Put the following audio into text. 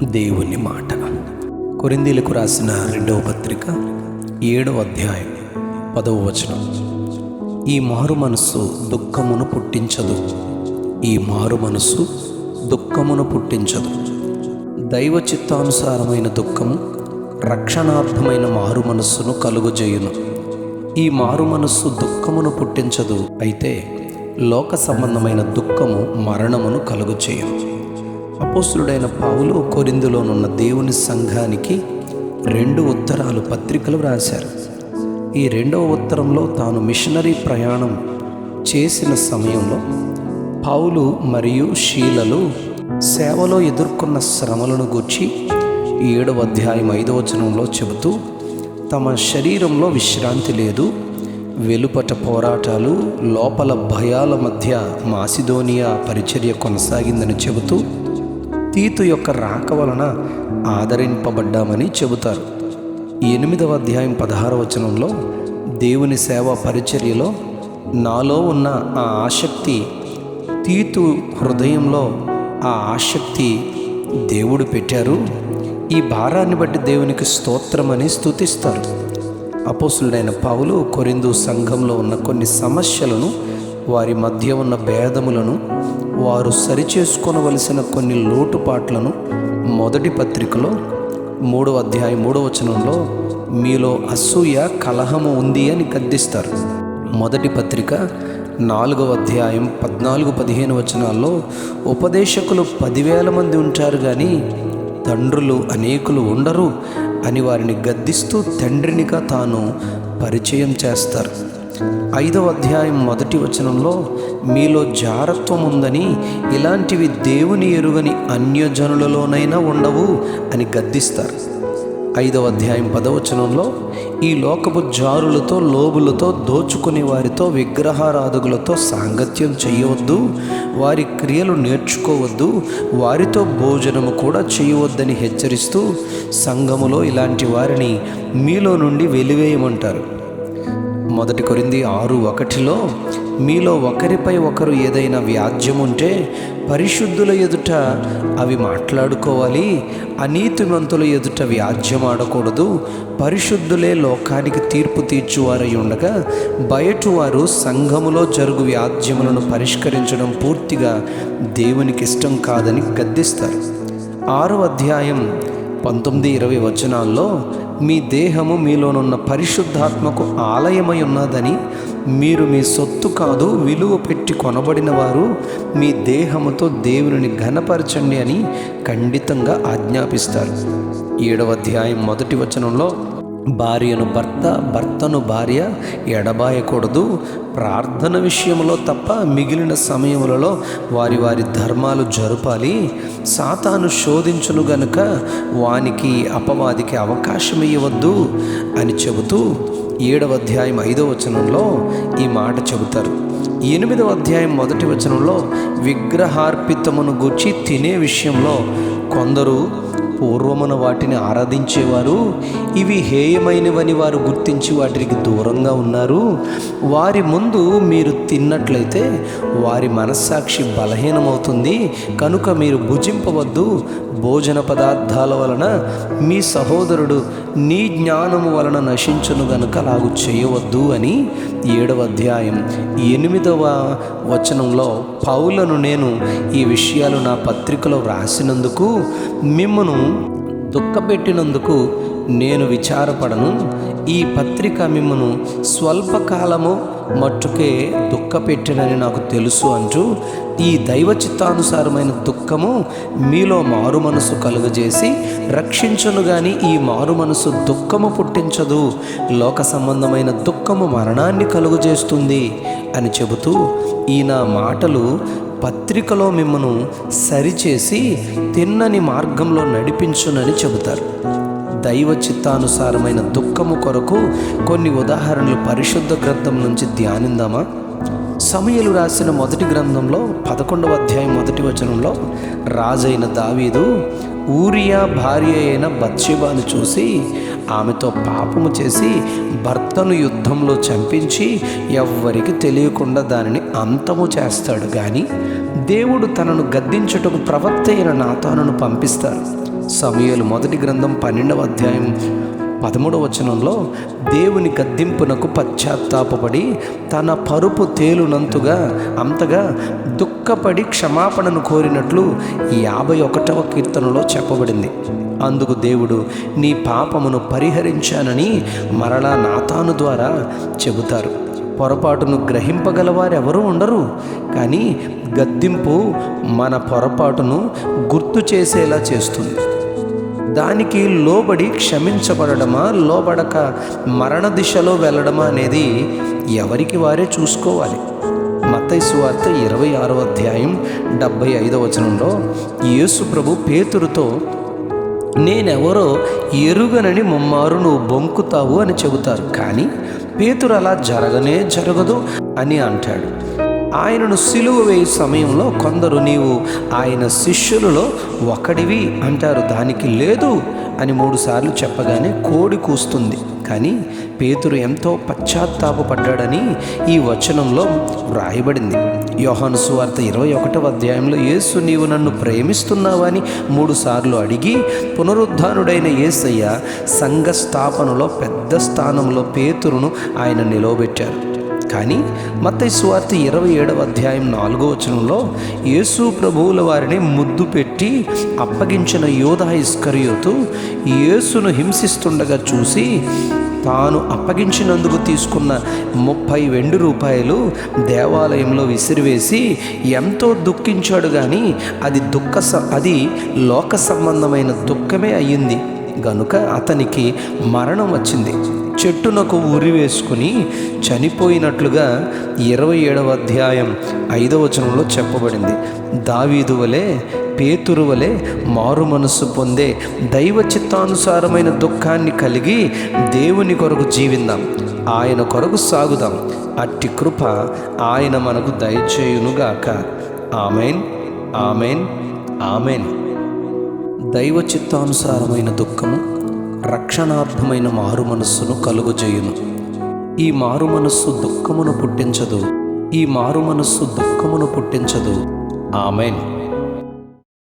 దేవుని మాట. కొరింథీయులకు రాసిన 2వ పత్రిక 7వ అధ్యాయం 10వ వచనం. ఈ మారు మనస్సు దుఃఖమును పుట్టించదు. ఈ మారు మనస్సు దుఃఖమును పుట్టించదు. దైవ చిత్తానుసారమైన దుఃఖము రక్షణార్థమైన మారు మనస్సును కలుగజేయును. ఈ మారు మనస్సు దుఃఖమును పుట్టించదు, అయితే లోక సంబంధమైన దుఃఖము మరణమును కలుగజేయును. అపోస్తులుడైన పౌలు కొరింథులోనున్న దేవుని సంఘానికి 2 ఉత్తరాలు, పత్రికలు రాశారు. ఈ 2వ ఉత్తరంలో తాను మిషనరీ ప్రయాణం చేసిన సమయంలో పౌలు మరియు శీలలు సేవలో ఎదుర్కొన్న శ్రమలను గూర్చి 7వ అధ్యాయం 5వ వచనంలో చెబుతూ, తమ శరీరంలో విశ్రాంతి లేదు, వెలుపట పోరాటాలు, లోపల భయాల మధ్య మాసిదోనియా పరిచర్య కొనసాగిందని చెబుతూ తీతు యొక్క రాక వలన ఆదరింపబడ్డామని చెబుతారు. 8వ అధ్యాయం 16వ వచనంలో దేవుని సేవా పరిచర్యలో నాలో ఉన్న ఆ ఆసక్తి, తీతు హృదయంలో ఆ ఆసక్తి దేవుడు పెట్టారు, ఈ భారాన్ని బట్టి దేవునికి స్తోత్రమని స్తుతిస్తారు. అపోస్తులుడైన పౌలు కొరింథు సంఘంలో ఉన్న కొన్ని సమస్యలను, వారి మధ్య ఉన్న భేదములను, వారు సరిచేసుకొనవలసిన కొన్ని లోటుపాట్లను మొదటి పత్రికలో 3వ అధ్యాయం 3వ వచనంలో మీలో అసూయ, కలహము ఉంది అని గద్దిస్తారు. మొదటి పత్రిక 4వ అధ్యాయం 14-15 వచనాల్లో ఉపదేశకులు 10,000 మంది ఉంటారు కానీ తండ్రులు అనేకులు ఉండరు అని వారిని గద్దిస్తూ తండ్రినిగా తాను పరిచయం చేస్తారు. 5వ అధ్యాయం 1వ వచనంలో మీలో జారత్వం ఉందని, ఇలాంటివి దేవుని ఎరుగని అన్యజనులలోనైనా ఉండవు అని గద్దిస్తారు. 5వ అధ్యాయం 10వ వచనంలో ఈ లోకపు జారులతో, లోబులతో, దోచుకునే వారితో, విగ్రహారాధకులతో సాంగత్యం చేయవద్దు, వారి క్రియలు నేర్చుకోవద్దు, వారితో భోజనము కూడా చేయవద్దని హెచ్చరిస్తూ సంఘములో ఇలాంటి వారిని మీలో నుండి వెలివేయమంటారు. 1 కొరింథీ 6:1లో మీలో ఒకరిపై ఒకరు ఏదైనా వ్యాజ్యం ఉంటే పరిశుద్ధుల ఎదుట అవి మాట్లాడుకోవాలి, అనీతిమంతుల ఎదుట వ్యాజ్యం ఆడకూడదు. పరిశుద్ధులే లోకానికి తీర్పు తీర్చువారై ఉండగా బయట వారు సంఘములో జరుగు వ్యాజ్యములను పరిష్కరించడం పూర్తిగా దేవునికి ఇష్టం కాదని గద్దిస్తారు. 6వ అధ్యాయం 19-20 వచనాల్లో మీ దేహము మీలోనున్న పరిశుద్ధాత్మకు ఆలయమై ఉన్నదని, మీరు మీ సొత్తు కాదు, విలువ పెట్టి కొనబడిన వారు, మీ దేహముతో దేవుని ఘనపరచండి అని ఖండితంగా ఆజ్ఞాపిస్తారు. 7వ అధ్యాయం 1వ వచనంలో భార్యను భర్త, భర్తను భార్య ఎడబాయకూడదు, ప్రార్థన విషయంలో తప్ప మిగిలిన సమయములలో వారి వారి ధర్మాలు జరుపాలి, సాతాను శోధించును గనుక వానికి, అపవాదికి అవకాశం ఇవ్వవద్దు అని చెబుతూ 7వ అధ్యాయం 5వ వచనంలో ఈ మాట చెబుతారు. 8వ అధ్యాయం 1వ వచనంలో విగ్రహార్పితమును గూర్చి తినే విషయంలో కొందరు పూర్వమున వాటిని ఆరాధించేవారు, ఇవి హేయమైనవని వారు గుర్తించి వాటికి దూరంగా ఉన్నారు. వారి ముందు మీరు తిన్నట్లయితే వారి మనస్సాక్షి బలహీనమవుతుంది, కనుక మీరు భుజింపవద్దు. భోజన పదార్థాల వలన మీ సహోదరుడు నీ జ్ఞానము వలన నశించును గనుక అలాగు చేయవద్దు అని 7వ అధ్యాయం 8వ వచనంలో పౌలను నేను ఈ విషయాలు నా పత్రికలో వ్రాసినందుకు, మిమ్మను దుఃఖపెట్టినందుకు నేను విచారపడను. ఈ పత్రిక మిమ్మను స్వల్పకాలము మట్టుకే దుఃఖపెట్టినని నాకు తెలుసు అంటూ, ఈ దైవ చిత్తానుసారమైన దుఃఖము మీలో మారు మనసు కలుగజేసి రక్షించును గాని ఈ మారు మనసు దుఃఖము పుట్టించదు, లోక సంబంధమైన దుఃఖము మరణాన్ని కలుగజేస్తుంది అని చెబుతూ ఈ నా మాటలు పత్రికలో మిమ్మను సరిచేసి తిన్నని మార్గంలో నడిపించునని చెబుతారు. దైవ చిత్తానుసారమైన దుఃఖము కొరకు కొన్ని ఉదాహరణలు పరిశుద్ధ గ్రంథం నుంచి ధ్యానిందామా? సమూయేలు రాసిన మొదటి గ్రంథంలో 11వ అధ్యాయం 1వ వచనంలో రాజైన దావీదు ఊరియా భార్య అయిన బత్షెబాను చూసి ఆమెతో పాపము చేసి భర్తను యుద్ధంలో చంపించి ఎవ్వరికి తెలియకుండా దానిని అంతము చేస్తాడు. కానీ దేవుడు తనను గద్దించుటకు ప్రవక్త అయిన నాతానును పంపిస్తారు. సమూయేలు మొదటి గ్రంథం 12వ అధ్యాయం 13వ వచనంలో దేవుని గద్దింపునకు పశ్చాత్తాపపడి తన పరుపు తేలునంతగా అంతగా దుఃఖపడి క్షమాపణను కోరినట్లు 51వ కీర్తనలో చెప్పబడింది. అందుకు దేవుడు నీ పాపమును పరిహరించానని మరలా నాతాను ద్వారా చెబుతారు. పొరపాటును గ్రహింపగలవారెవరూ ఉండరు, కానీ గద్దింపు మన పొరపాటును గుర్తు చేసేలా చేస్తుంది. దానికి లోబడి క్షమించబడమా, లోబడక మరణ దిశలో వెళ్ళడమా అనేది ఎవరికి వారే చూసుకోవాలి. మత్తయి సువార్త 26వ అధ్యాయం 75వ వచనంలో యేసు ప్రభు పేతురుతో, నేనెవరో ఎరుగనని ముమ్మారు నువ్వు బొంకుతావు అని చెబుతారు. కానీ పేతురు అలా జరగదు అని అంటాడు. ఆయనను సిలువ వేయి సమయంలో కొందరు నీవు ఆయన శిష్యులలో ఒకడివి అంటారు. దానికి లేదు అని 3 సార్లు చెప్పగానే కోడి కూస్తుంది. కానీ పేతురు ఎంతో పశ్చాత్తాపపడ్డాడని ఈ వచనంలో వ్రాయబడింది. యోహాను సువార్త 21వ అధ్యాయంలో యేసు నీవు నన్ను ప్రేమిస్తున్నావా అని 3 సార్లు అడిగి పునరుద్ధానుడైన యేసయ్య సంఘ స్థాపనలో పెద్ద స్థానంలో పేతురును ఆయన నిలవబెట్టారు. కానీ మత్తయి సువార్త 27వ అధ్యాయం 4వ వచనంలో యేసు ప్రభువుల వారిని ముద్దు పెట్టి అప్పగించిన యూదా ఇస్కరియోతు యేసును హింసిస్తుండగా చూసి తాను అప్పగించినందుకు తీసుకున్న 30 వెండి రూపాయలు దేవాలయంలో విసిరివేసి ఎంతో దుఃఖించాడు. కానీ అది లోక సంబంధమైన దుఃఖమే అయ్యింది గనుక అతనికి మరణం వచ్చింది. చెట్టునకు ఉరి వేసుకుని చనిపోయినట్లుగా 27వ అధ్యాయం 5వ వచనంలో చెప్పబడింది. దావీదు వలె పేతురు వలె మారు మనస్సు పొందే దైవ చిత్తానుసారమైన దుఃఖాన్ని కలిగి దేవుని కొరకు జీవిద్దాం, ఆయన కొరకు సాగుదాం. అట్టి కృప ఆయన మనకు దయచేయునుగాక. Amen, amen, amen. దైవ చిత్తానుసారమైన దుఃఖము రక్షణార్థమైన మారు మనస్సును కలుగజేయును. ఈ మారు మనస్సు దుఃఖమును పుట్టించదు. ఆమెన్.